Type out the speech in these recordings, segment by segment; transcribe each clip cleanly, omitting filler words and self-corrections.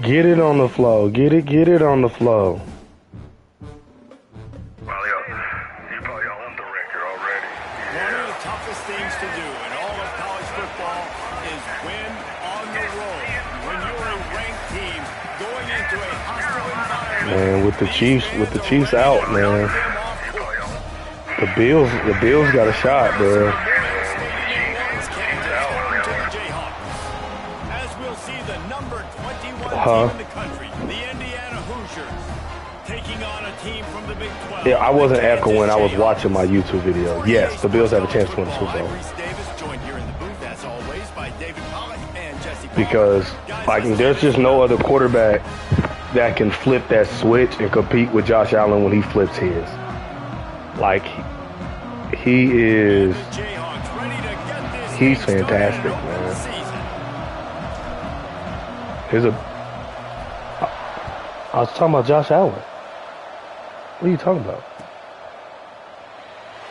Get it on the flow. Get it on the flow. Well, you probably own the record already. One of the toughest things to do in all of college football is win on the road. When you're a ranked team going into a hostile environment. Man, with the Chiefs out, man. The Bills got a shot, bro. As we'll see the number 21 team in the country, the Indiana Hoosiers, taking on a team from the Big 12. Yeah, I wasn't echoing. I was watching my YouTube video. Yes, the Bills have a chance to win the Super Bowl. Because, like, there's just no other quarterback that can flip that switch and compete with Josh Allen when he flips his. Like, he's fantastic, man. I was talking about Josh Allen. What are you talking about?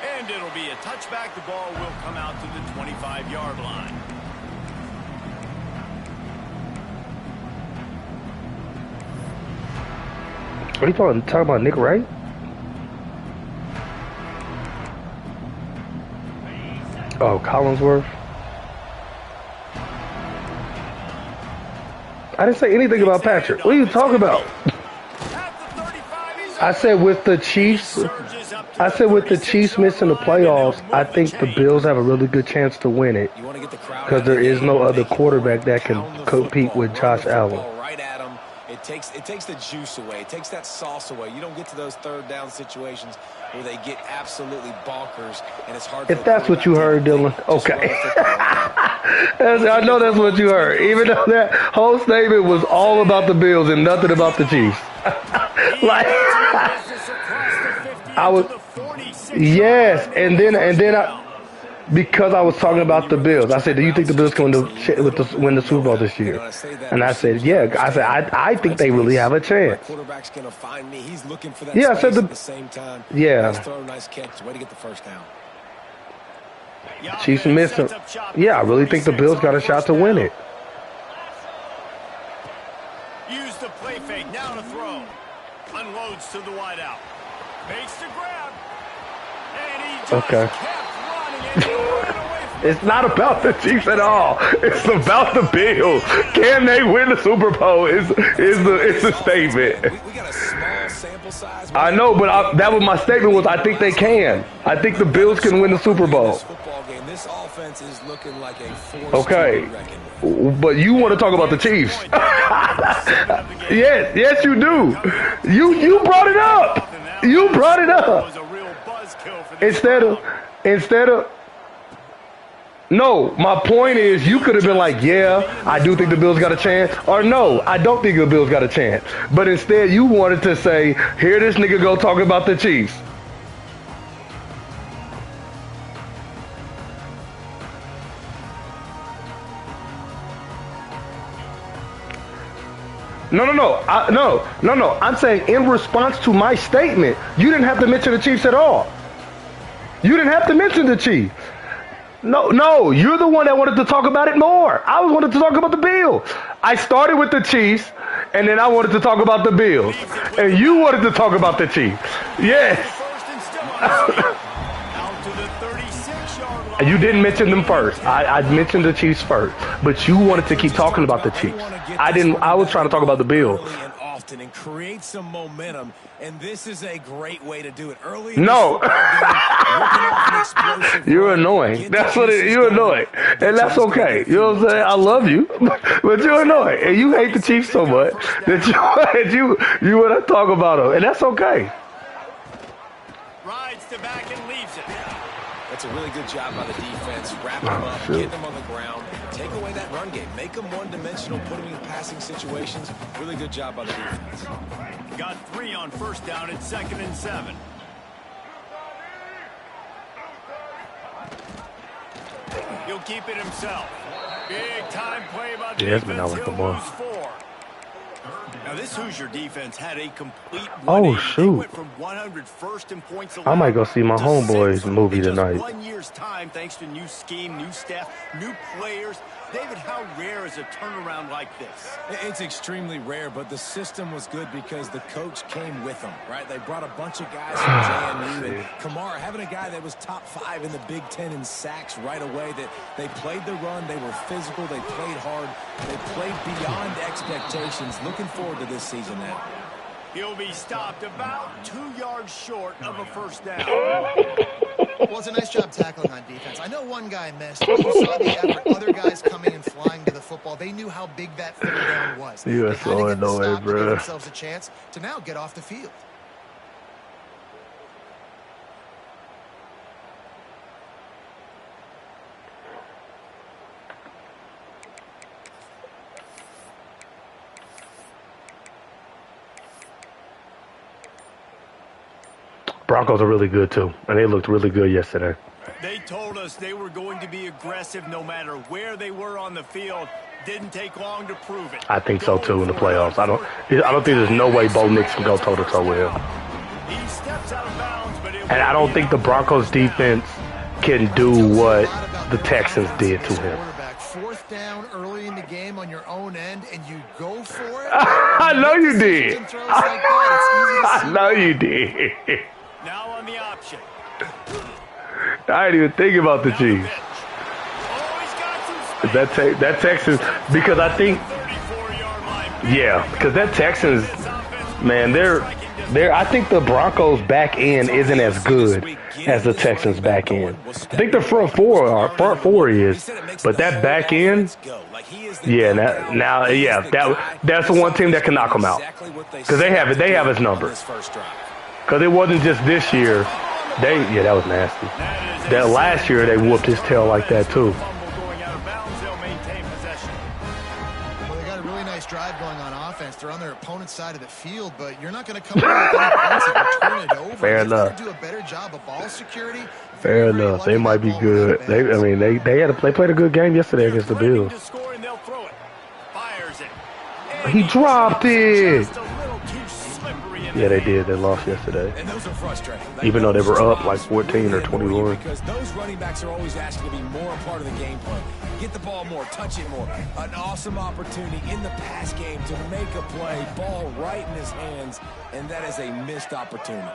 And it'll be a touchback. The ball will come out to the 25-yard line. What are you talking about, Nick Wright? Oh, Collinsworth. I didn't say anything about Patrick. What are you talking about? I said with the Chiefs missing the playoffs, I think the Bills have a really good chance to win it because there is no other quarterback that can compete with Josh Allen. It takes the juice away. It takes that sauce away. You don't get to those third down situations where they get absolutely bonkers, and it's hard. If that's what you heard, Dylan, okay. I know that's what you heard. Even though that whole statement was all about the Bills and nothing about the Chiefs. Like, I was, yes, and then I. Because I was talking about the Bills. I said, do you think the Bills can win the Super Bowl this year? And I said, yeah. I said, I think they really have a chance. Quarterback's going to find me. He's looking for that yeah, I said at the same time. Yeah. Nice throw, nice catch. Way to get the first down. Chiefs missing. Yeah, I really think the Bills got a shot to win it. Use the play fake. Now to throw. Unloads to the wideout. Makes the grab. And he just okay. kept It's not about the Chiefs at all. It's about the Bills. Can they win the Super Bowl? It's the statement. We got a small sample size. I know, but that was my statement. Was I think they can. I think the Bills can win the Super Bowl. This offense is looking like a force. Okay, but you want to talk about the Chiefs? yes, you do. You brought it up. You brought it up. Instead of. No, my point is you could have been like, yeah, I do think the Bills got a chance, or no, I don't think the Bills got a chance. But instead you wanted to say, here this nigga go talk about the Chiefs. No. I'm saying in response to my statement, you didn't have to mention the Chiefs at all. You didn't have to mention the Chiefs. No, you're the one that wanted to talk about it more. I wanted to talk about the Bills. I started with the Chiefs, and then I wanted to talk about the Bills. And you wanted to talk about the Chiefs. Yes. You didn't mention them first. I mentioned the Chiefs first. But you wanted to keep talking about the Chiefs. I was trying to talk about the Bills. And create some momentum, and this is a great way to do it early. No, you're annoying. That's what you're annoying, and that's okay. You know what I'm saying? I love you, but you're annoying, and you hate the Chiefs so much that you want to talk about them, and that's okay. Rides to back and leaves it. That's a really good job by the defense, wrapping them up, getting them on the ground, take away that run game, make them one-dimensional, put them in passing situations. Really good job by the defense. Got 3 on first down at 2nd and 7. He'll keep it himself. Big time play by the defense. He'll lose 4. Now this Hoosier defense had a complete 180. Oh shoot! Went from 101st in points I might go see my homeboys movie tonight. 1 year's time, thanks to new scheme, new staff, new players. David, how rare is a turnaround like this? It's extremely rare, but the system was good because the coach came with them, right? They brought a bunch of guys from JMU, and Kamara, having a guy that was top 5 in the Big Ten in sacks right away, that they played the run, they were physical, they played hard, they played beyond expectations. Looking forward to this season now. He'll be stopped about 2 yards short of a first down. Well, it's a nice job tackling on defense. I know one guy missed, but you saw the effort. Other guys coming and flying to the football. They knew how big that third down was. You are so annoying, bro. To give themselves a chance to now get off the field. Broncos are really good, too, and they looked really good yesterday. They told us they were going to be aggressive no matter where they were on the field. Didn't take long to prove it. I think so, too, in the playoffs. I don't think there's no way Bo Nix can go toe-to-toe with him. He steps out of bounds, but And I don't think the Broncos defense can do what the Texans did to him. Fourth down early in the game on your own end, and you go for it. I know you did. I know you did. Now on the option. I didn't even think about the Chiefs. That Texans, because I think, yeah, because that Texans, man, I think the Broncos back end isn't as good as the Texans back end. I think the front four is, but that back end, yeah, that's the one team that can knock them out because they have his number. Because it wasn't just this year. That was nasty. That last year they whooped his tail like that too. Well, they got a really nice drive going on offense. They're on their opponent's side of the field, but you're not going to come away with any points if you turn it over. Fair enough. Do a better job of ball security. Fair enough. They might be good. They played a good game yesterday against the Bills. He dropped it. Yeah, they did. They lost yesterday. And those are frustrating. Even though they were up like 14 or 21. Because those running backs are always asking to be more a part of the game plan. Get the ball more, touch it more. An awesome opportunity in the pass game to make a play, ball right in his hands, and that is a missed opportunity.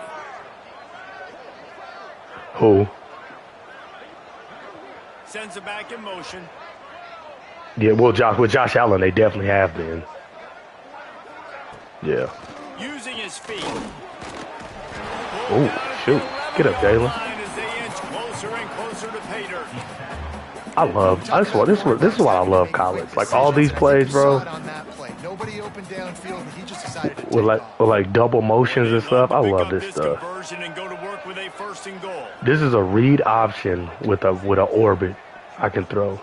Who? Sends it back in motion. Yeah, well, with Josh Allen, they definitely have been. Yeah. Using his feet. Oh, shoot. Get up, Jalen. This is why I love college. Like all these plays, bro. With like double motions and stuff. I love this stuff. This is a read option with an orbit I can throw.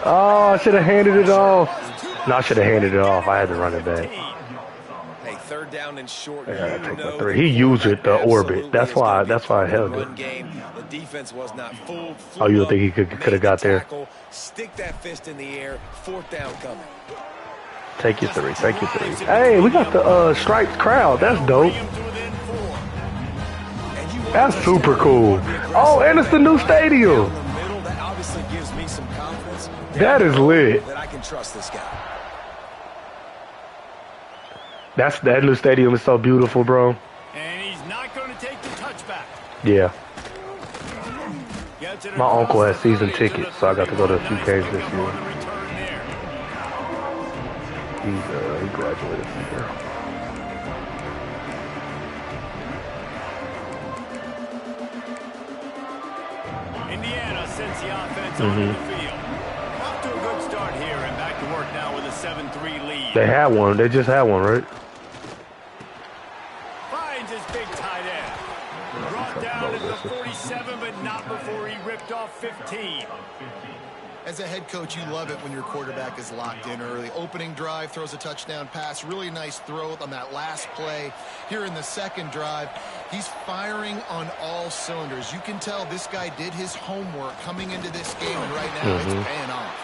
Oh, I should have handed it off. No, I should have handed it off. I had to run it back. Hey, third down and short. I gotta take my three. He used it, the orbit. That's why I held it. The defense was not full. Oh, you don't think he could have got there? Stick that fist in the air. Fourth down coming. Take your three. Take your three. Hey, we got the striped crowd. That's dope. That's super cool. Oh, and it's the new stadium. That obviously gives me some confidence. That is lit. That I can trust this guy. That new stadium is so beautiful, bro. And he's not going to take the touchback. Yeah. My uncle has season tickets, so I got to go to a few games this year. He graduated from here. Indiana sends the offense onto the field. Off to a good start here and back to work now with a 7-3 lead. They had one. They just had one, right? Finds his big tight end. Brought down at the 47, but not before he ripped off 15. As a head coach, you love it when your quarterback is locked in early. Opening drive, throws a touchdown pass. Really nice throw on that last play. Here in the second drive, he's firing on all cylinders. You can tell this guy did his homework coming into this game, and right now it's paying off.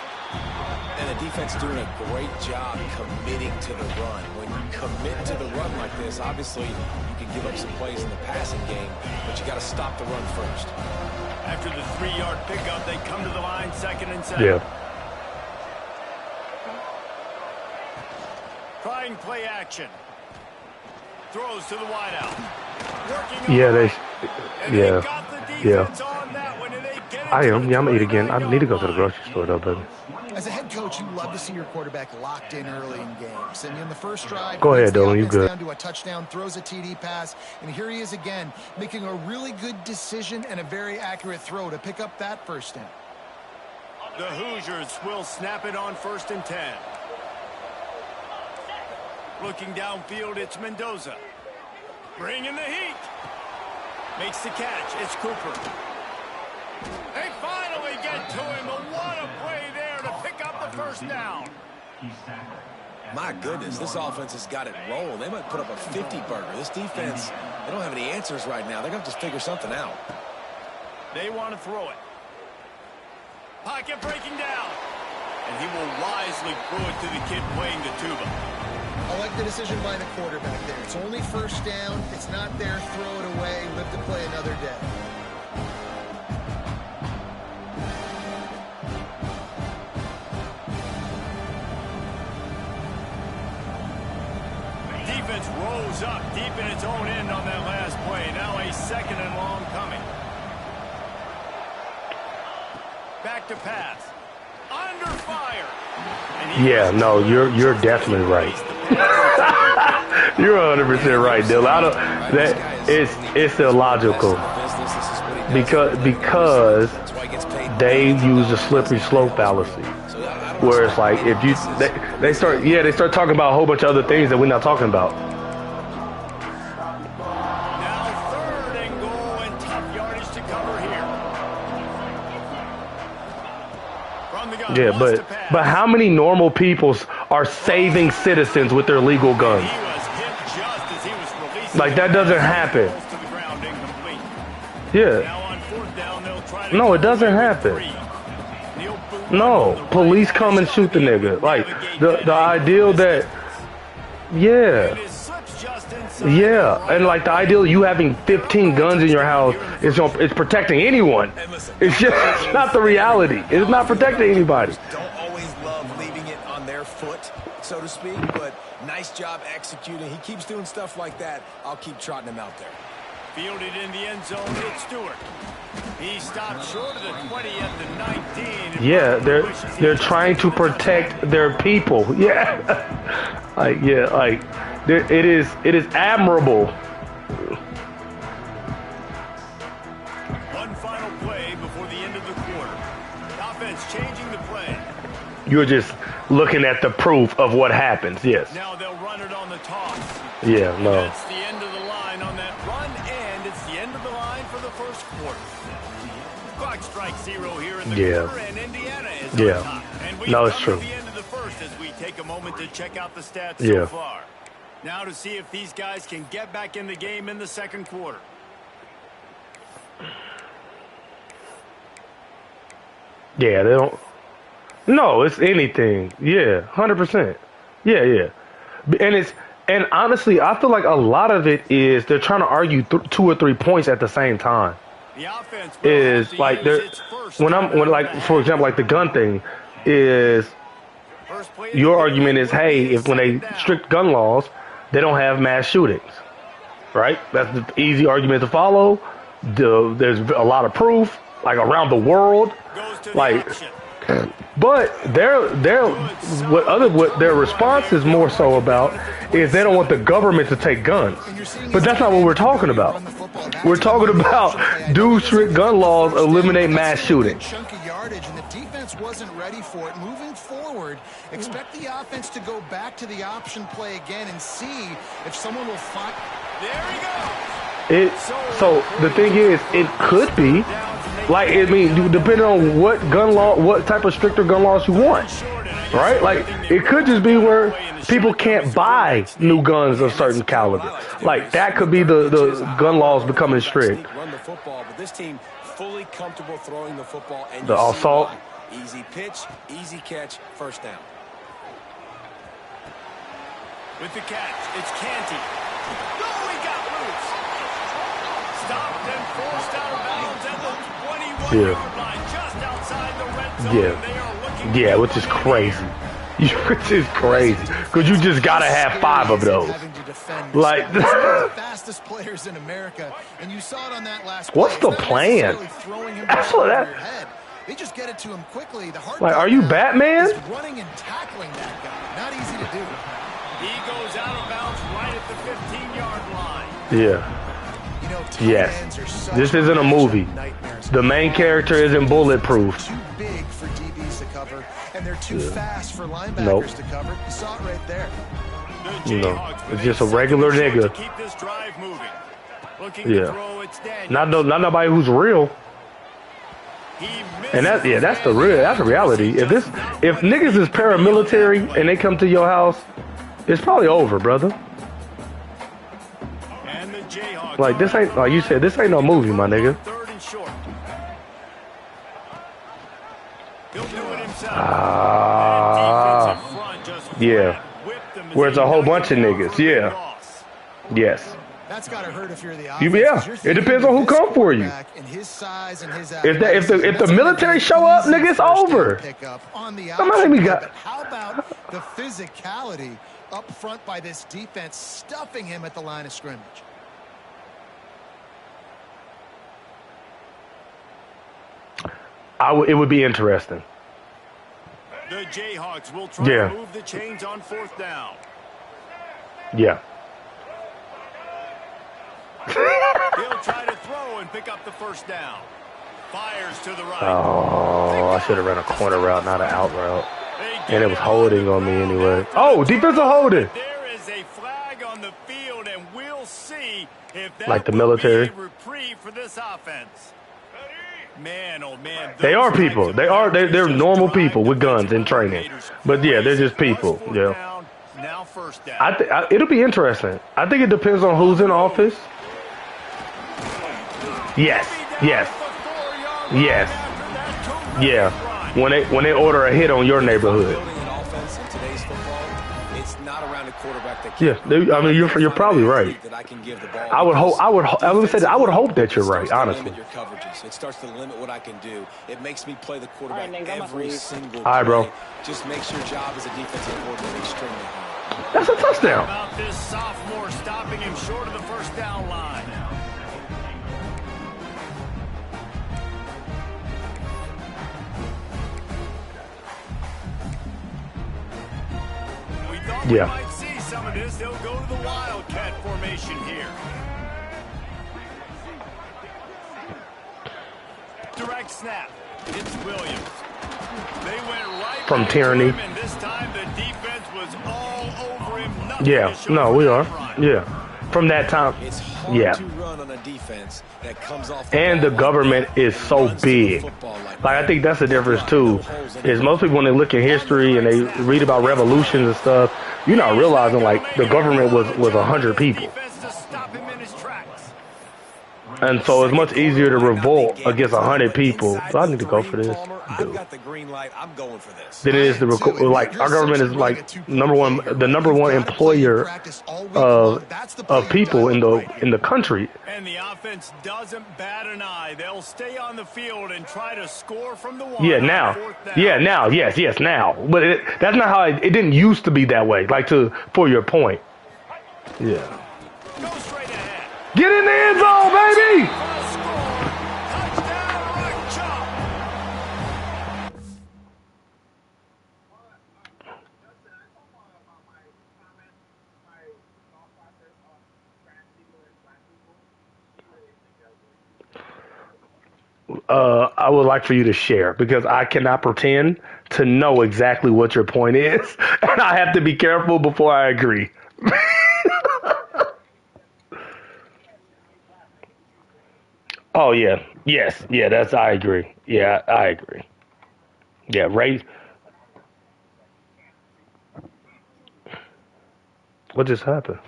And the defense doing a great job committing to the run. When you commit to the run like this, obviously you can give up some plays in the passing game, but you got to stop the run first. After the 3-yard pickup, they come to the line 2nd and 7. Yeah. Trying play action. Throws to the wideout. Working Yeah, on they. it. And Yeah. they got the defense on that one, and they get it I to am. the Yeah, I'm gonna eat again. I need to go to the 29-yard grocery line. store though, baby. As a head coach, you love to see your quarterback locked in early in games. And in the first drive, Go ahead, leads the Dylan, you offense good. down to a touchdown, throws a TD pass, and here he is again, making a really good decision and a very accurate throw to pick up that first down. The Hoosiers will snap it on 1st and 10. Looking downfield, it's Mendoza. Bringing the heat. Makes the catch. It's Cooper. They finally get to him, but what a play there to pick up the first down. My goodness, this offense has got it rolling. They might put up a 50-burger. This defense, they don't have any answers right now. They're going to have to figure something out. They want to throw it. Pocket breaking down. And he will wisely throw it to the kid playing the tuba. I like the decision by the quarterback there. It's only first down. It's not there. Throw it away. Live to play another day. Defense rolls up deep in its own end on that last play. Now a 2nd and long coming. Back to pass. Under fire. Yeah, no, you're definitely right. You're 100% right, Dylan. I don't. That it's illogical because they use the slippery slope fallacy, where it's like if you they start talking about a whole bunch of other things that we're not talking about. Now 3rd and goal and tough yardage to cover here. From the gun, Yeah, wants to pass. but how many normal people are saving citizens with their legal guns? He was hit just as he was releasing. Like, that doesn't happen. Falls to the ground, incomplete. Yeah. Now on 4th down, they'll try to No, it go doesn't away with happen. 3. Neil Booth No, on the right. police come and shoot the nigga. Like the ideal that, yeah. And it slips just inside. Yeah, and like the ideal you having 15 guns in your house is protecting anyone. It's just not the reality. It's not protecting anybody. Don't always love leaving it on their foot, so to speak, but nice job executing. He keeps doing stuff like that. I'll keep trotting him out there. Fielded in the end zone, it's Stewart. He stopped short of the 20 at the 19. and Yeah, probably wishes he they're was trying to protect their people. Yeah, it is admirable. One final play before the end of the quarter. The offense changing the play. You're just looking at the proof of what happens. Yes. Now they'll run it on the toss. Yeah. No. That's the end of the line on that run, and it's the end of the line for the first quarter. Clock strikes 0 here in the quarter, and Indiana is on top. And we No, it's come true. to the end of the first as we take a moment to check out the stats Yeah. so far. Now to see if these guys can get back in the game in the second quarter. Yeah, they don't. No, it's anything. Yeah, 100%. Yeah. And honestly, I feel like a lot of it is they're trying to argue 2 or 3 points at the same time. The offense Is like they're when like for example like the gun thing is your argument is, hey, if when they strict gun laws, they don't have mass shootings, right? That's the easy argument to follow. There's a lot of proof, like around the world, like. But what their response is more so about is they don't want the government to take guns. But that's not what we're talking about. We're talking about do strict gun laws eliminate mass shootings. Chunky yardage, and the defense wasn't ready for it. Moving forward, expect the offense to go back to the option play again and see if someone will find. There he goes. So the thing is, it could be. Like, I mean, depending on what type of stricter gun laws you want, right? Like, it could just be where people can't buy new guns of certain caliber. Like, that could be the gun laws becoming strict. Run the football, but this team fully comfortable throwing the football. And The assault. Easy pitch, easy catch, first down. With the catch, it's Canty. Oh, he got loose. stopped and forced out of bounds at the 21-yard line, just outside the red zone. They are looking Yeah, which is crazy. Which is crazy. Because you just got to have 5 of those. Like, the fastest players in America, and you saw it on that last what's play. the plan? That's what that. They just get it to him quickly. The hard Like, are you Batman? is running and tackling that guy. Not easy to do. He goes out of bounds right at the 15-yard line. Yeah. You know, Yes. This isn't a movie. The main character isn't bulletproof. Too big for DBs to cover, and they're too fast for linebackers to cover. You saw it right there. No, it's just a regular nigga. Keep this drive moving. Yeah. Not nobody who's real. And that's the reality. If niggas is paramilitary and they come to your house, it's probably over, brother. And the Jayhawks, like this ain't, like you said, this ain't no movie, my nigga. Third and short. He'll do it himself. Yeah. Where it's a whole bunch of niggas. Yeah. Yes. That's gotta hurt if you're the offense. It depends on who come for you. If the military show up, nigga, it's over. How about the physicality up front by this defense, stuffing him at the line of scrimmage? It would be interesting. The Jayhawks will try to move the chains on 4th down. Yeah. He'll try to throw and pick up the 1st down. Fires to the right. Oh, I should have ran a corner route, not an out route. And it was holding on me anyway. Oh, defensive holding. There is a flag on the field, and we'll see if that like the military. will be a reprieve for this offense. Man, oh man. They are people. They're normal people with guns in training. But yeah, they're just people. Yeah. Now 1st down. It'll be interesting. I think it depends on who's in office. Yes. Yeah. When they order a hit on your neighborhood. Yeah, I mean you're probably right. I would hope that you're right, honestly. It starts to limit what I can do. It makes me play the quarterback every single play. Bro. Just makes your job as a defensive coordinator extremely hard. That's a touchdown. How about this sophomore stopping him short of the 1st down line? We thought we might see some of this. They'll go to the Wildcat formation here. Direct snap. It's Williams. They went right from tyranny. And this time the defense was all over him. Yeah, no, we are. Yeah. From that time. It's hard to run on a defense that comes off and the government is so big. Like I think that's the difference too. Is most people when they look at history and they read about revolutions and stuff, you're not realizing like the government was 100 people. And so it's much easier to revolt against 100 people. So I need to go for this. Dude. Then it is like our government is like the number one employer of people in the country. And the offense doesn't bat an eye. They'll stay on the field and try to score from the wall. Yeah, now. Yes, now. But that's not how it didn't used to be that way. Like for your point. Yeah. Go straight ahead. Get in the end zone, baby! I would like for you to share because I cannot pretend to know exactly what your point is, and I have to be careful before I agree. Oh yeah, yes, yeah. I agree. Yeah, I agree. Yeah, race. What just happened?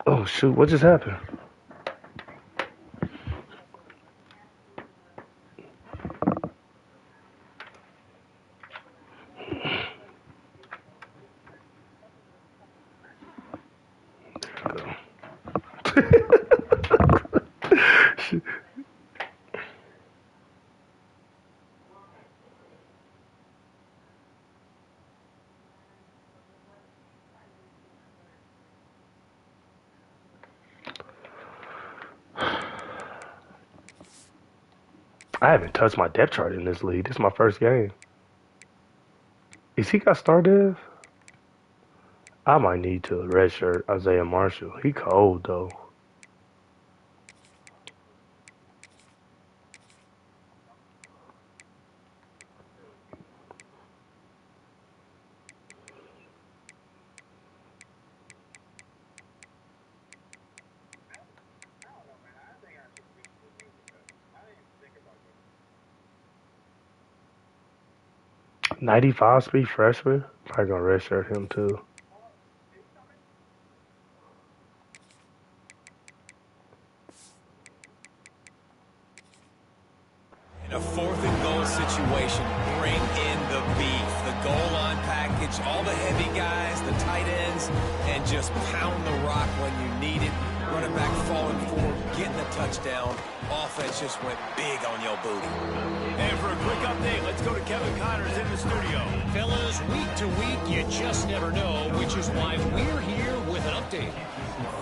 Oh shoot! What just happened? I haven't touched my depth chart in this league. This is my first game. Is he got started? I might need to redshirt Isaiah Marshall. He cold though. .95 speed freshman. Probably gonna redshirt him too. In a 4th and goal situation, bring in the beef. The goal line package, all the heavy guys, the tight ends, and just pound the rock when you need it. Running back falling forward, getting the touchdown. Offense just went big on your booty. And for a quick update, let's go to Kevin Connors in the studio. Fellas, week to week, you just never know, which is why we're here with an update.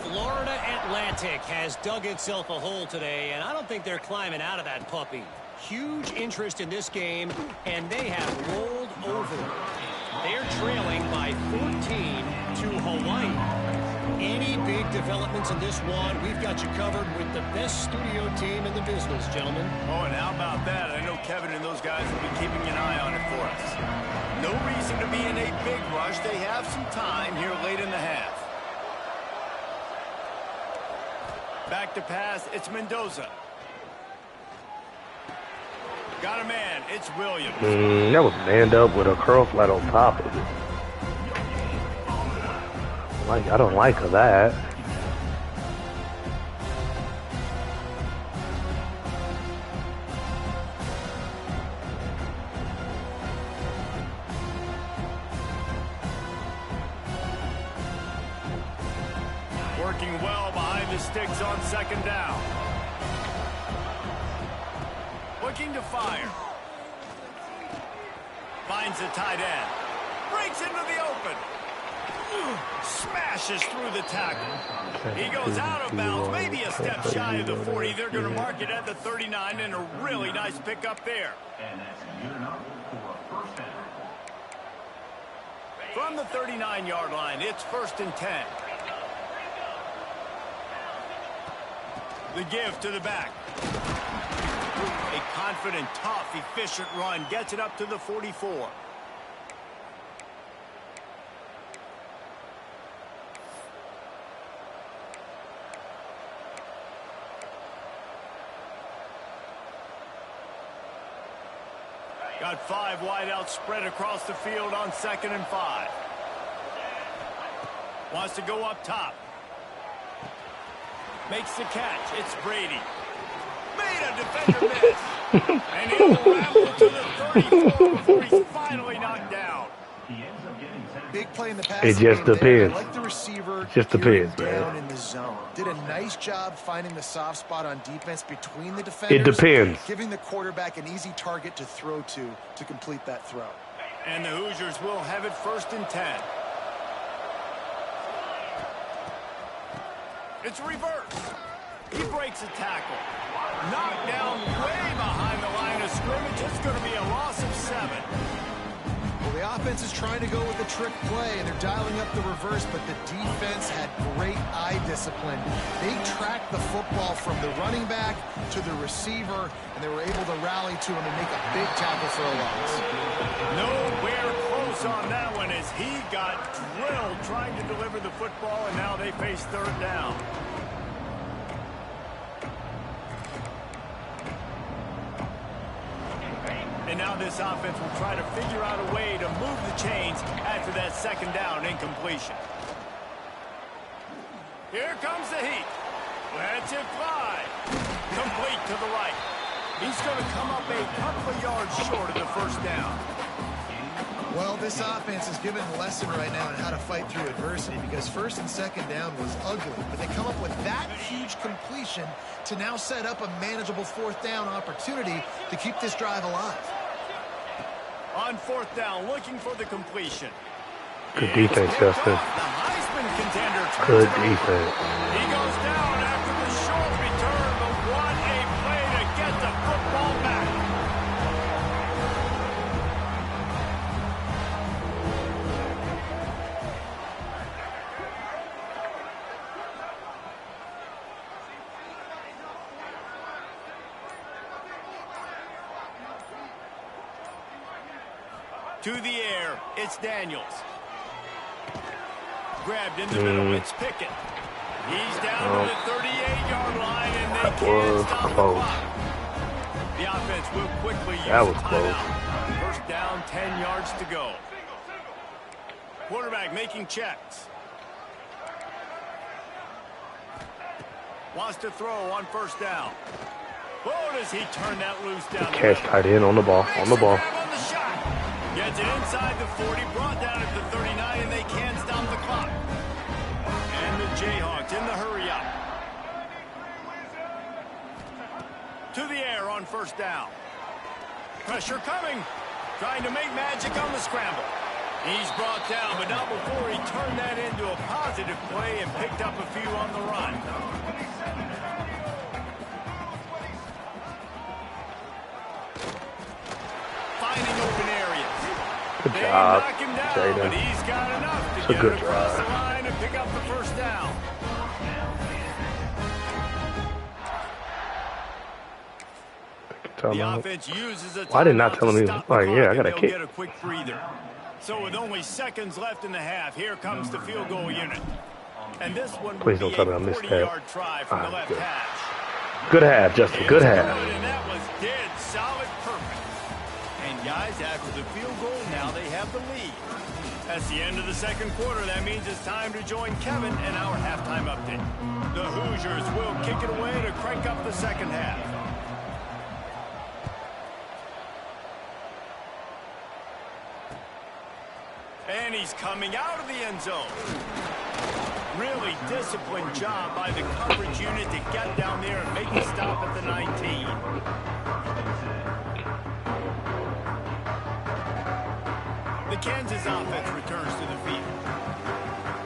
Florida Atlantic has dug itself a hole today, and I don't think they're climbing out of that puppy. Huge interest in this game, and they have rolled over. They're trailing by 14 to Hawaii. Any big developments in this one, we've got you covered with the best studio team in the business, gentlemen. Oh, and how about that? I know Kevin and those guys will be keeping an eye on it for us. No reason to be in a big rush. They have some time here late in the half. Back to pass. It's Mendoza. Got a man. It's Williams. That was manned up with a curl flat on top of it. Like, I don't like that. Working well behind the sticks on 2nd down. Looking to fire. Finds the tight end. Breaks into the open. Smashes through the tackle. He goes out of bounds, maybe a step shy of the 40. They're going to mark it at the 39, and a really nice pickup there. From the 39-yard line, it's 1st and 10. The give to the back. A confident, tough, efficient run gets it up to the 44. Got 5 wideouts spread across the field on 2nd and 5. Wants to go up top. Makes the catch. It's Brady. Made a defender miss. And he'll ramble to the 34 before he's finally knocked down. Big play in the pass. It just depends. Like the receiver, Just depends, down man. in the zone. Did a nice job finding the soft spot on defense between the defenders. It depends. Giving the quarterback an easy target to throw to complete that throw. And the Hoosiers will have it 1st and 10. It's reverse. He breaks a tackle. Knocked down way behind the line of scrimmage. It's going to be a loss of 7. Well, the offense is trying to go with the trick play, and they're dialing up the reverse, but the defense had great eye discipline. They tracked the football from the running back to the receiver, and they were able to rally to him and make a big tackle for a loss. Nowhere close on that one as he got drilled trying to deliver the football, and now they face 3rd down. And now this offense will try to figure out a way to move the chains after that 2nd down incompletion. Here comes the heat. Lets it fly. Complete to the right. He's going to come up a couple of yards short of the 1st down. Well, this offense is given a lesson right now on how to fight through adversity because first and second down was ugly, but they come up with that huge completion to now set up a manageable fourth down opportunity to keep this drive alive. On fourth down, looking for the completion. Good defense, Justin. The Heisman contender turns Good it over. defense. He goes down after the short return, but what a play to get the football back. To the air, it's Daniels. Grabbed in the middle, it's Pickett. He's down to the 38-yard line, and they can't stop the clock. The offense will quickly use That was a timeout. First down, 10 yards to go. Quarterback making checks. Wants to throw on first down. Oh, does he turn that loose down the Catch middle? tight end on the ball. On the ball. Grab on the shot. Gets it inside the 40, brought down at the 39, and they can't stop the clock. And the Jayhawks in the hurry-up. To the air on first down. Pressure coming. Trying to make magic on the scramble. He's brought down, but not before he turned that into a positive play and picked up a few on the run. Finding open areas. Good They job, knock him down, Jaden. but he's got enough to It's a get good it across drive. the line and pick up the first down. The offense uses a Why did not timeout tell to me? stop the Like, yeah, I clock, got a and kick. they'll get a quick breather. So with only seconds left in the half, here comes the field goal unit. And this one will Please be don't tell me I a missed that. 40-yard try from the left good. hash. Good half, Justin. Good half. And that was dead solid perfect. And guys, after the field goal, now they have the lead. That's the end of the second quarter. That means it's time to join Kevin in our halftime update. The Hoosiers will kick it away to crank up the second half. And he's coming out of the end zone. Really disciplined job by the coverage unit to get down there and make a stop at the 19. The Kansas offense returns to the field.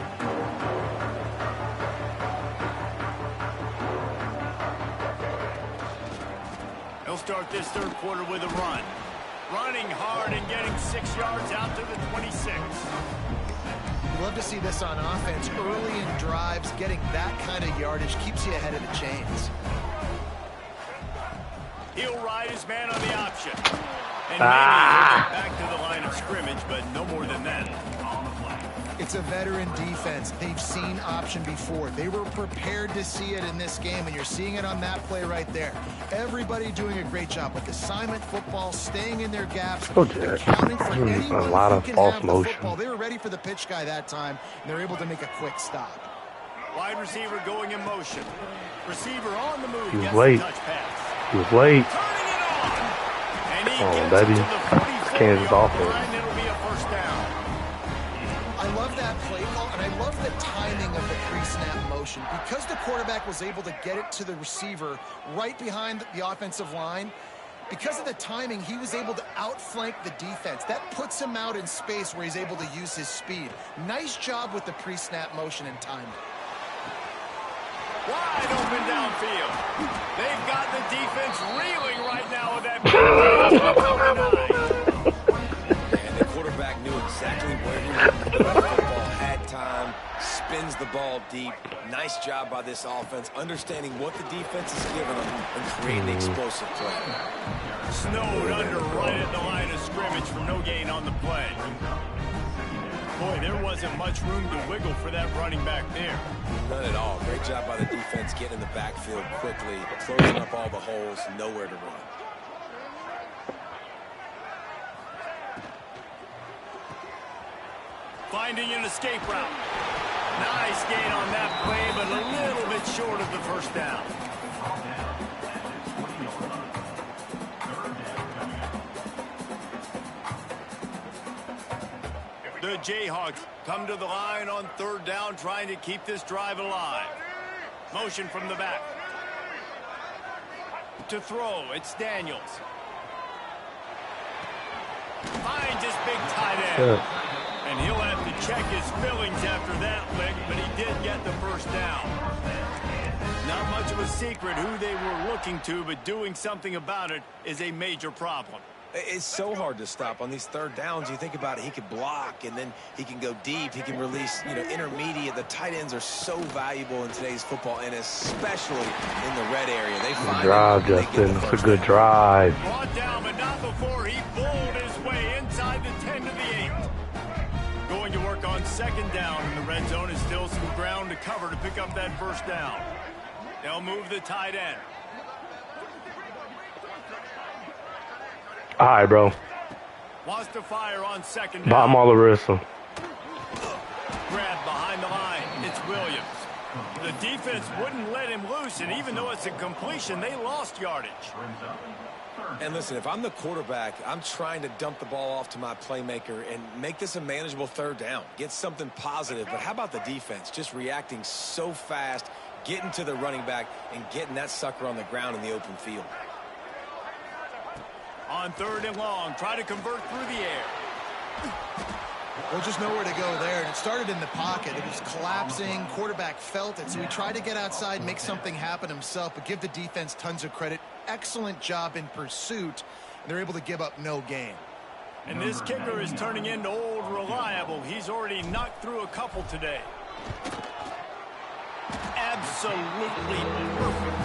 He'll start this third quarter with a run. Running hard and getting 6 yards out to the 26. You love to see this on offense. Early in drives, getting that kind of yardage keeps you ahead of the chains. He'll ride his man on the option. And maybe he'll get back to the line of scrimmage, but no more than that. It's a veteran defense. They've seen option before. They were prepared to see it in this game, and you're seeing it on that play right there. Everybody doing a great job with assignment football, staying in their gaps, accounting for anyone a lot who of can false have the motion. football. They were ready for the pitch guy that time, and they're able to make a quick stop. Wide receiver going in motion. Receiver on the move. He was Gets late. the touch pass. He was late. Turning it on. And he Come on, gets baby. it to the 44 Kansas yard offense. line. It'll be a first down. I love that play call, and I love the timing of the pre-snap motion. Because the quarterback was able to get it to the receiver right behind the offensive line, because of the timing, he was able to outflank the defense. That puts him out in space where he's able to use his speed. Nice job with the pre-snap motion and timing. Wide open downfield. They've got the defense reeling right now with that. And the quarterback knew exactly where he wanted to go. The football had time, spins the ball deep. Nice job by this offense, understanding what the defense is giving them and creating explosive play. Snowed under right at the line of scrimmage for no gain on the play. Boy, there wasn't much room to wiggle for that running back there. None at all. Great job by the defense getting in the backfield quickly, closing up all the holes, nowhere to run. Finding an escape route. Nice gain on that play, but a little bit short of the first down. The Jayhawks come to the line on 3rd down, trying to keep this drive alive. Motion from the back. To throw, it's Daniels. Finds his big tight end. And he'll have to check his feelings after that lick, but he did get the first down. Not much of a secret who they were looking to, but doing something about it is a major problem. It's so hard to stop on these 3rd downs. You think about it, he could block, and then he can go deep. He can release, intermediate. The tight ends are so valuable in today's football, and especially in the red area. They find drive, Justin. It's a good drive. Brought down, but not before he bowled his way inside the 10 to the 8. Going to work on 2nd down in the red zone. Is still some ground to cover to pick up that first down. They'll move the tight end. All right, bro. Wants to fire on 2nd down. Bottom all the wrist. Grab behind the line. It's Williams. The defense wouldn't let him loose, and even though it's a completion, they lost yardage. And listen, if I'm the quarterback, I'm trying to dump the ball off to my playmaker and make this a manageable 3rd down. Get something positive. But how about the defense? Just reacting so fast, getting to the running back, and getting that sucker on the ground in the open field. On 3rd and long, try to convert through the air. Well, just nowhere to go there. And it started in the pocket. It was collapsing. Quarterback felt it, so he tried to get outside, make something happen himself, but give the defense tons of credit. Excellent job in pursuit. And they're able to give up no gain. And this kicker is turning into old reliable. He's already knocked through a couple today. Absolutely perfect.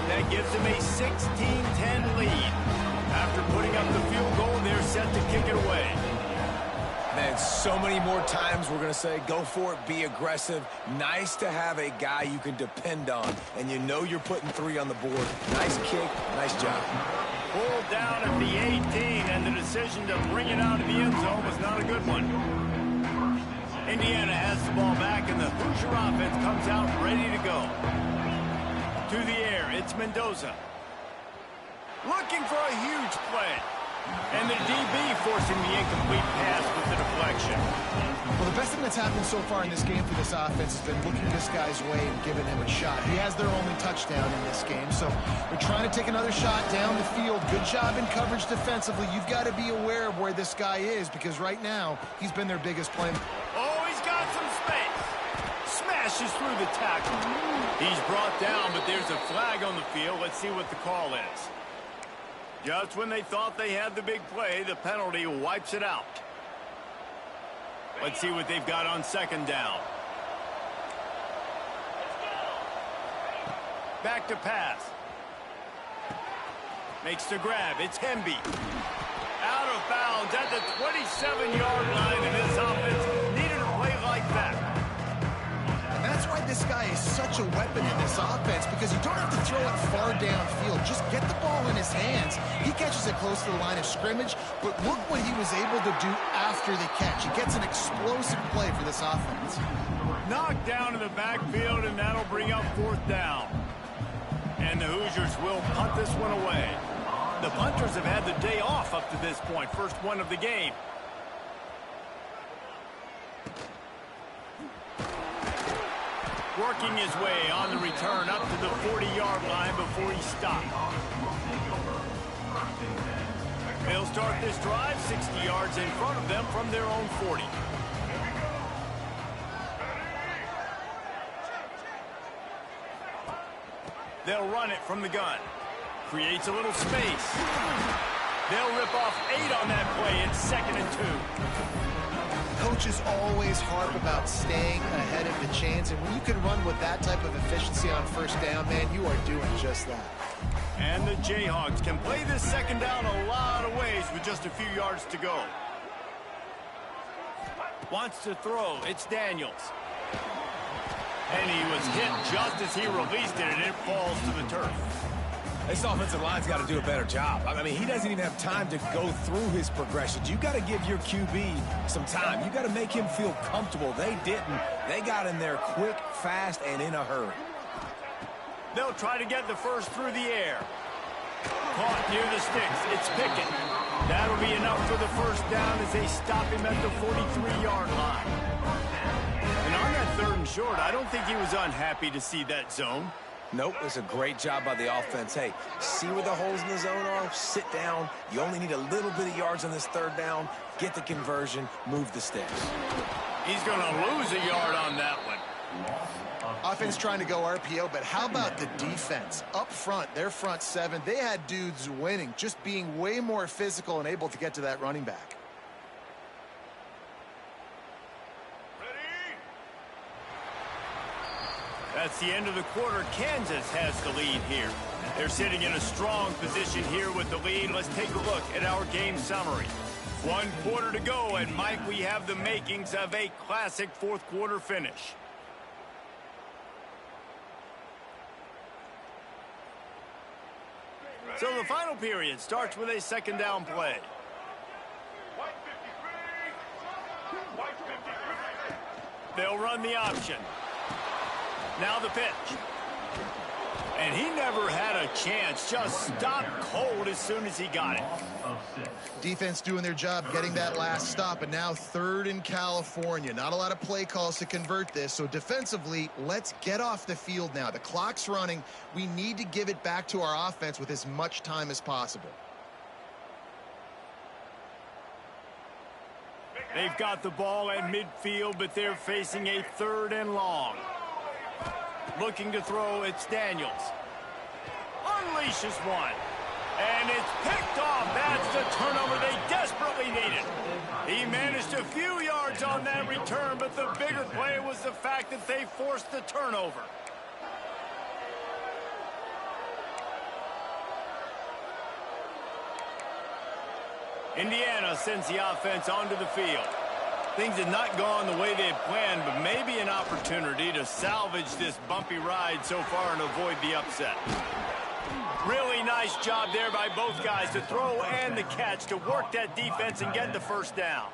That gives him a 16-10 lead. After putting up the field goal, they're set to kick it away. Man, so many more times we're going to say, go for it, be aggressive. Nice to have a guy you can depend on, and you know you're putting 3 on the board. Nice kick, nice job. Pulled down at the 18, and the decision to bring it out of the end zone was not a good one. Indiana has the ball back, and the Hoosier offense comes out ready to go. To the air, it's Mendoza. Looking for a huge play. And the DB forcing the incomplete pass with the deflection. Well, the best thing that's happened so far in this game for this offense has been looking this guy's way and giving him a shot. He has their only touchdown in this game, so they're trying to take another shot down the field. Good job in coverage defensively. You've got to be aware of where this guy is, because right now he's been their biggest playmaker. Oh, he's got some space. Smashes through the tackle. He's brought down, but there's a flag on the field. Let's see what the call is. Just when they thought they had the big play, the penalty wipes it out. Let's see what they've got on 2nd down. Back to pass. Makes the grab. It's Hemby. Out of bounds at the 27-yard line, and this offense needed a play like that. That's why this guy is such a weapon in this offense, because you don't have to throw it far downfield. Just get the ball in his hands. He catches it close to the line of scrimmage, but look what he was able to do after the catch. He gets an explosive play for this offense. Knocked down in the backfield, and that'll bring up 4th down. And the Hoosiers will punt this one away. The punters have had the day off up to this point. First one of the game. Working his way on the return up to the 40-yard line before he stopped. They'll start this drive 60 yards in front of them from their own 40. They'll run it from the gun. Creates a little space. They'll rip off 8 on that play. It's 2nd and 2. Coaches always harp about staying ahead of the chains, and when you can run with that type of efficiency on 1st down, man, you are doing just that. And the Jayhawks can play this 2nd down a lot of ways with just a few yards to go. Wants to throw. It's Daniels. And he was hit just as he released it, and it falls to the turf. This offensive line's got to do a better job. I mean, he doesn't even have time to go through his progressions. You got to give your QB some time. You got to make him feel comfortable. They didn't. They got in there quick, fast, and in a hurry. They'll try to get the first through the air. caught near the sticks. It's Pickett. That'll be enough for the first down as they stop him at the 43-yard line. And on that 3rd and short, I don't think he was unhappy to see that zone. Nope, it's a great job by the offense. Hey, see where the holes in the zone are? Sit down. You only need a little bit of yards on this 3rd down. Get the conversion. Move the sticks. He's going to lose a yard on that one. Offense trying to go RPO, but how about the defense? Up front, their front 7, they had dudes winning, just being way more physical and able to get to that running back. That's the end of the quarter. Kansas has the lead here. They're sitting in a strong position here with the lead. Let's take a look at our game summary. 1 quarter to go, and Mike, we have the makings of a classic 4th quarter finish. So the final period starts with a 2nd down play. They'll run the option. Now the pitch. And he never had a chance. Just stopped cold as soon as he got it. Defense doing their job getting that last stop, and now 3rd in California. Not a lot of play calls to convert this, so defensively, let's get off the field now. The clock's running. We need to give it back to our offense with as much time as possible. They've got the ball at midfield, but they're facing a 3rd and long. Looking to throw, it's Daniels. Unleashes one. And it's picked off. That's the turnover they desperately needed. He managed a few yards on that return, but the bigger play was the fact that they forced the turnover. Indiana sends the offense onto the field. Things had not gone the way they had planned, but maybe an opportunity to salvage this bumpy ride so far and avoid the upset. Really nice job there by both guys to throw and the catch to work that defense and get the first down.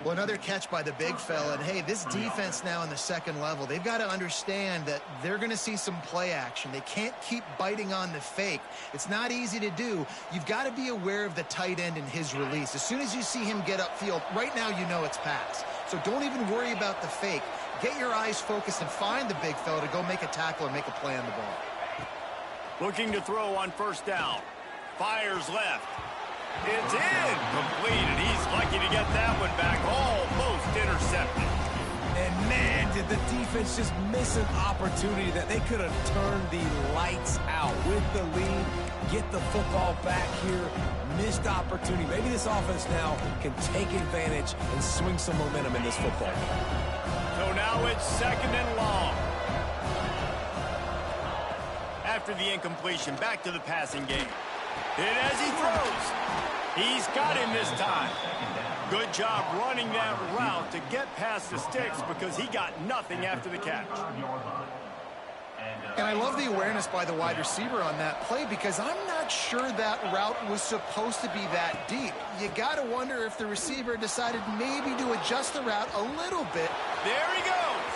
Well, another catch by the big fella. And, hey, this defense now in the 2nd level, they've got to understand that they're going to see some play action. They can't keep biting on the fake. It's not easy to do. You've got to be aware of the tight end and his release. As soon as you see him get upfield, right now you know it's pass. So don't even worry about the fake. Get your eyes focused and find the big fella to go make a tackle or make a play on the ball. Looking to throw on 1st down. Fires left. It's incomplete, and he's lucky to get that one back. Almost intercepted. And, man, did the defense just miss an opportunity that they could have turned the lights out with the lead, get the football back here. Missed opportunity. Maybe this offense now can take advantage and swing some momentum in this football. So now it's 2nd and long. After the incompletion, back to the passing game. Hit as he throws. He's got him this time. Good job running that route to get past the sticks because he got nothing after the catch. And I love the awareness by the wide receiver on that play because I'm not sure that route was supposed to be that deep. You got to wonder if the receiver decided maybe to adjust the route a little bit. There he goes.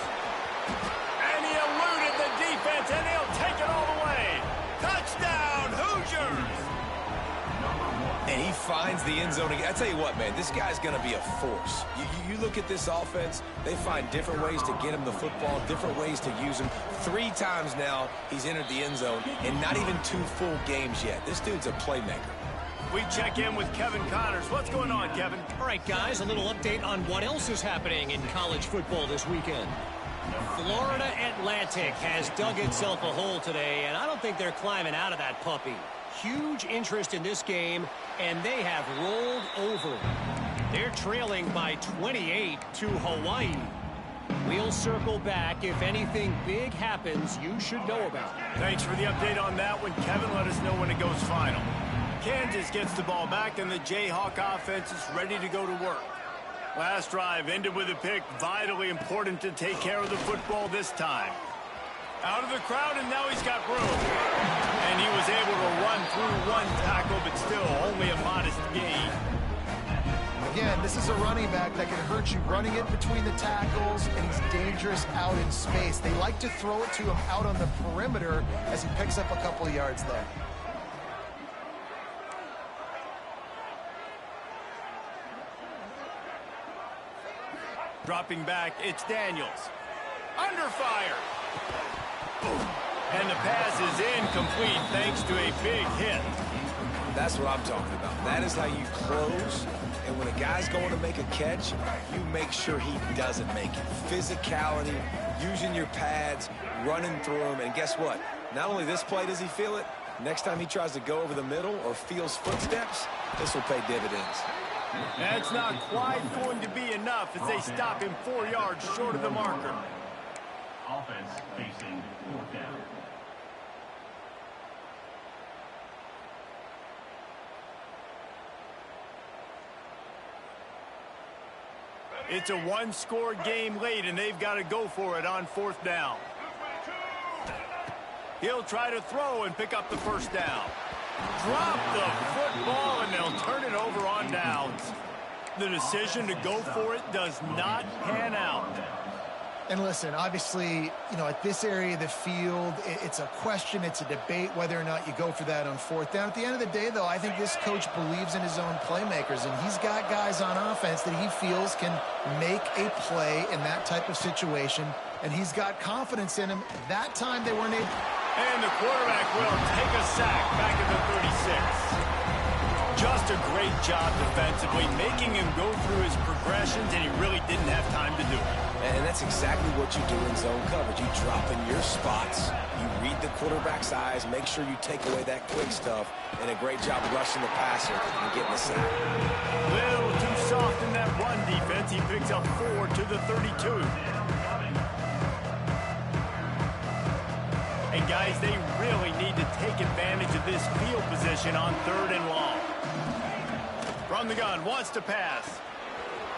And he eluded the defense, and he'll take it all the way. Touchdown, Hoosiers. And he finds the end zone again. I tell you what, man, this guy's going to be a force. You look at this offense, they find different ways to get him the football, different ways to use him. 3 times now he's entered the end zone, and not even 2 full games yet. This dude's a playmaker. We check in with Kevin Connors. What's going on, Kevin? All right, guys, a little update on what else is happening in college football this weekend. Florida Atlantic has dug itself a hole today, and I don't think they're climbing out of that puppy. Huge interest in this game, and they have rolled over. They're trailing by 28 to Hawaii. We'll circle back if anything big happens you should know about. Thanks for the update on that one, Kevin. Let us know when it goes final. Kansas gets the ball back, and the Jayhawk offense is ready to go to work. Last drive ended with a pick. Vitally important to take care of the football this time. Out of the crowd, and now he's got room. And he was able to run through 1 tackle, but still only a modest gain. Again, this is a running back that can hurt you running it between the tackles, and he's dangerous out in space. They like to throw it to him out on the perimeter as he picks up a couple of yards there. Dropping back, it's Daniels. Under fire. And the pass is incomplete thanks to a big hit. That's what I'm talking about. That is how you close. And when a guy's going to make a catch, you make sure he doesn't make it. Physicality, using your pads, running through them. And guess what? Not only this play does he feel it, next time he tries to go over the middle or feels footsteps, this will pay dividends. That's not quite going to be enough as they stop him 4 yards short of the marker. Offense facing fourth down. It's a one-score game late, and they've got to go for it on 4th down. He'll try to throw and pick up the first down. Drop the football, and they'll turn it over on downs. The decision to go for it does not pan out. And listen, obviously, you know, at this area of the field, it's a question, it's a debate whether or not you go for that on 4th down. At the end of the day, though, I think this coach believes in his own playmakers, and he's got guys on offense that he feels can make a play in that type of situation, and he's got confidence in him. That time they weren't able. And the quarterback will take a sack back at the 36. Just a great job defensively, making him go through his progressions, and he really didn't have time to do it. And that's exactly what you do in zone coverage. You drop in your spots, you read the quarterback's eyes, make sure you take away that quick stuff, and a great job rushing the passer and getting the sack. Little too soft in that run defense. He picks up 4 to the 32. And guys, they really need to take advantage of this field position on 3rd and long. From the gun, wants to pass.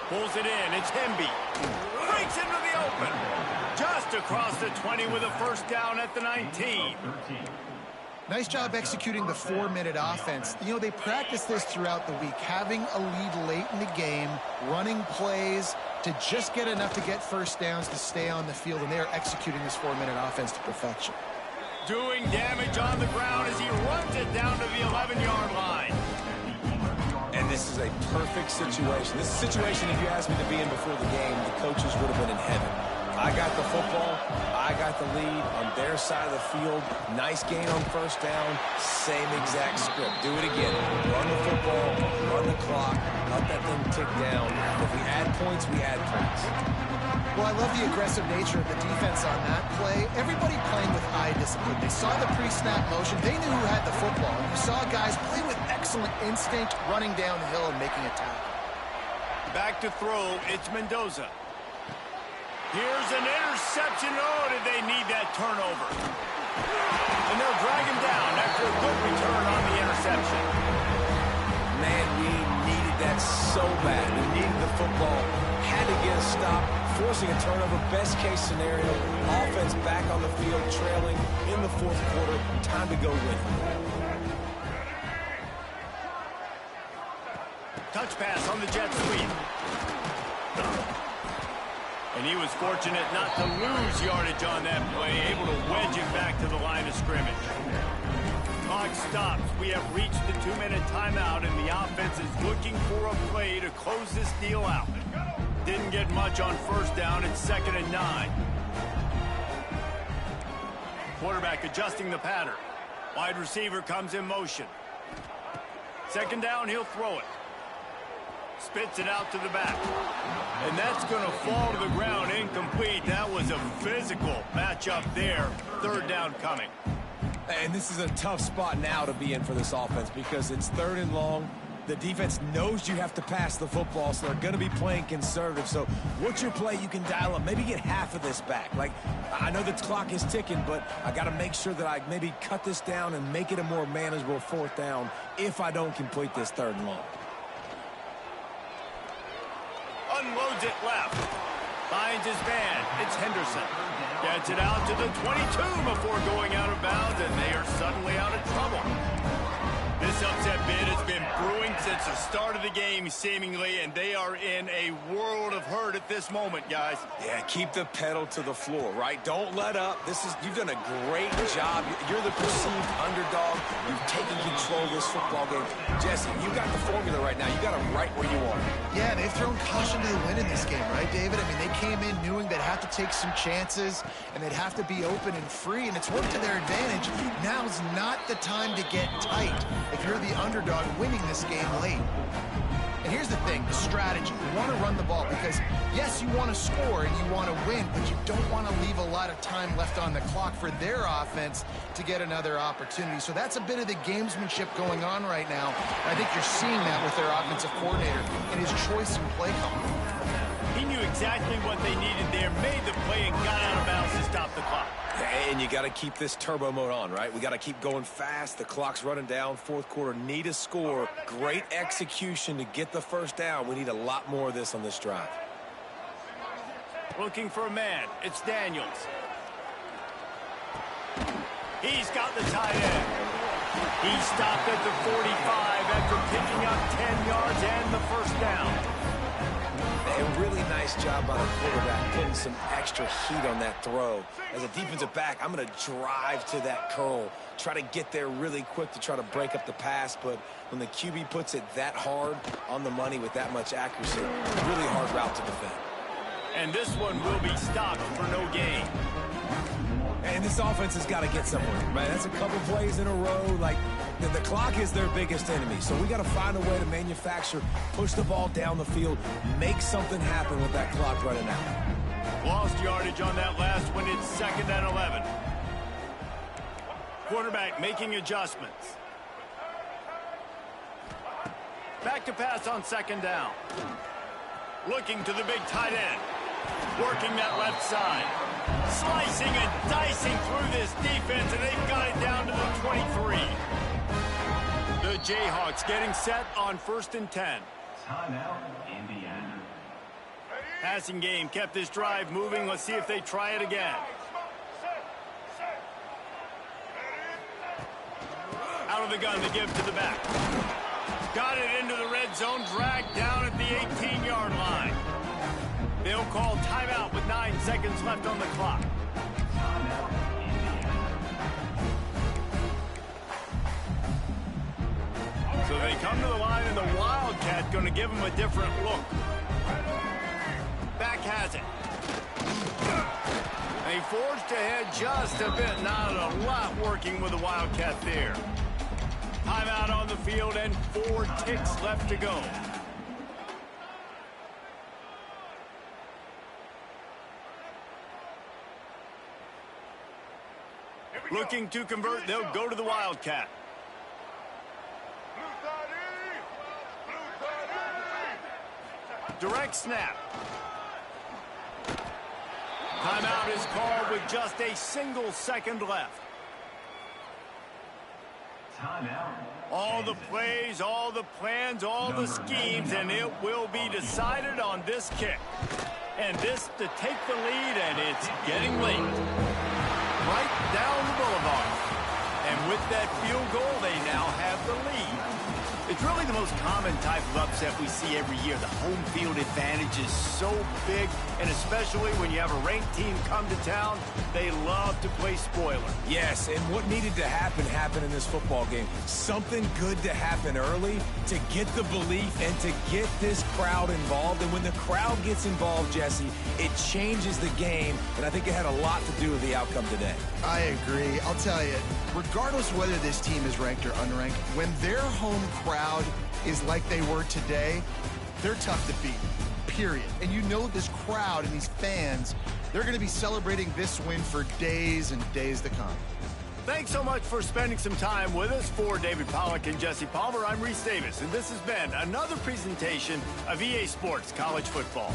Pulls it in, it's Hemby. Breaks into the open. Just across the 20 with a first down at the 19. Nice job executing the 4-minute offense. You know, they practice this throughout the week, having a lead late in the game, running plays to just get enough to get first downs to stay on the field, and they are executing this 4-minute offense to perfection. Doing damage on the ground as he runs it down to the 11-yard line. And this is a perfect situation. This is a situation, if you asked me to be in before the game, the coaches would have been in heaven. I got the football. I got the lead on their side of the field. Nice gain on first down. Same exact script. Do it again. Run the football, run the clock, let that thing tick down. If we add points, we add points. Well, I love the aggressive nature of the defense on that play. Everybody playing with eye discipline. They saw the pre-snap motion. They knew who had the football. You saw guys play with excellent instinct, running down the hill and making a tackle. Back to throw, it's Mendoza. Here's an interception. Oh, did they need that turnover? And they'll drag him down after a good return on the interception. Man, we needed that so bad. We needed the football. Had to get a stop, forcing a turnover. Best case scenario, offense back on the field, trailing in the 4th quarter. Time to go win. Touch pass on the jet sweep. And he was fortunate not to lose yardage on that play, able to wedge it back to the line of scrimmage. Clock stops. We have reached the 2-minute timeout, and the offense is looking for a play to close this deal out. Didn't get much on first down. It's 2nd and 9. Quarterback adjusting the pattern. Wide receiver comes in motion. 2nd down, he'll throw it. Spits it out to the back. And that's going to fall to the ground incomplete. That was a physical matchup there. 3rd down coming. And this is a tough spot now to be in for this offense because it's 3rd and long. The defense knows you have to pass the football, so they're going to be playing conservative. So what's your play you can dial up? Maybe get half of this back. Like, I know the clock is ticking, but I got to make sure that I maybe cut this down and make it a more manageable 4th down if I don't complete this 3rd and long. Unloads it left. Finds his man. It's Henderson. Gets it out to the 22 before going out of bounds, and they are suddenly out of trouble. This upset bid has been brewing since the start of the game, seemingly, and they are in a world of hurt at this moment, guys. Yeah, keep the pedal to the floor, right? Don't let up. You've done a great job. You're the perceived underdog. You've taken control control this football game. Jesse, you got the formula right now. You got them right where you want them. Yeah, they've thrown caution to the wind in this game, right, David? I mean, they came in knowing they'd have to take some chances and they'd have to be open and free, and it's worked to their advantage. Now's not the time to get tight if you're the underdog winning this game late. And here's the thing, the strategy. You want to run the ball because, yes, you want to score and you want to win, but you don't want to leave a lot of time left on the clock for their offense to get another opportunity. So that's a bit of the gamesmanship going on right now. And I think you're seeing that with their offensive coordinator and his choice in play calling. He knew exactly what they needed there, made the play, and got out of bounds to stop the clock. And you got to keep this turbo mode on, right? We got to keep going fast. The clock's running down. Fourth quarter, need a score. Great execution to get the first down. We need a lot more of this on this drive. Looking for a man. It's Daniels. He's got the tight end. He stopped at the 45 after picking up 10 yards and the first down. A really nice job by the quarterback, putting some extra heat on that throw. As a defensive back, I'm going to drive to that curl, try to get there really quick to try to break up the pass, but when the QB puts it that hard on the money with that much accuracy, really hard route to defend. And this one will be stopped for no gain. And this offense has got to get somewhere, right? That's a couple plays in a row. Like, the clock is their biggest enemy. So we got to find a way to manufacture, push the ball down the field, make something happen with that clock running out. Lost yardage on that last one. It's 2nd and 11. Quarterback making adjustments. Back to pass on 2nd down. Looking to the big tight end. Working that left side. Slicing and dicing through this defense, and they've got it down to the 23. The Jayhawks getting set on 1st and 10. Timeout, Indiana. Passing game kept this drive moving. Let's see if they try it again. Out of the gun to give to the back. Got it into the red zone, dragged down at the 18-yard line. They'll call timeout with 9 seconds left on the clock. Timeout, Indiana. So they come to the line, and the Wildcat going to give them a different look. Back has it. They forged ahead just a bit. Not a lot working with the Wildcat there. Timeout on the field and 4 ticks left to go. Looking to convert, they'll go to the Wildcat. Direct snap. Timeout is called with just a single second left. Timeout. All the plays, all the plans, all the schemes, and it will be decided on this kick. And this to take the lead, and it's getting late. Right down the boulevard. And with that field goal, they now have the lead. It's really the most common type of upset we see every year. The home field advantage is so big, and especially when you have a ranked team come to town, they love to play spoiler. Yes, and what needed to happen happened in this football game. Something good to happen early to get the belief and to get this crowd involved. And when the crowd gets involved, Jesse, it changes the game, and I think it had a lot to do with the outcome today. I agree. I'll tell you, regardless of whether this team is ranked or unranked, when their home crowd is like they were today, they're tough to beat, period. And you know this crowd and these fans, they're going to be celebrating this win for days and days to come. Thanks so much for spending some time with us. For David Pollack and Jesse Palmer, I'm Reese Davis, and this has been another presentation of EA Sports College Football.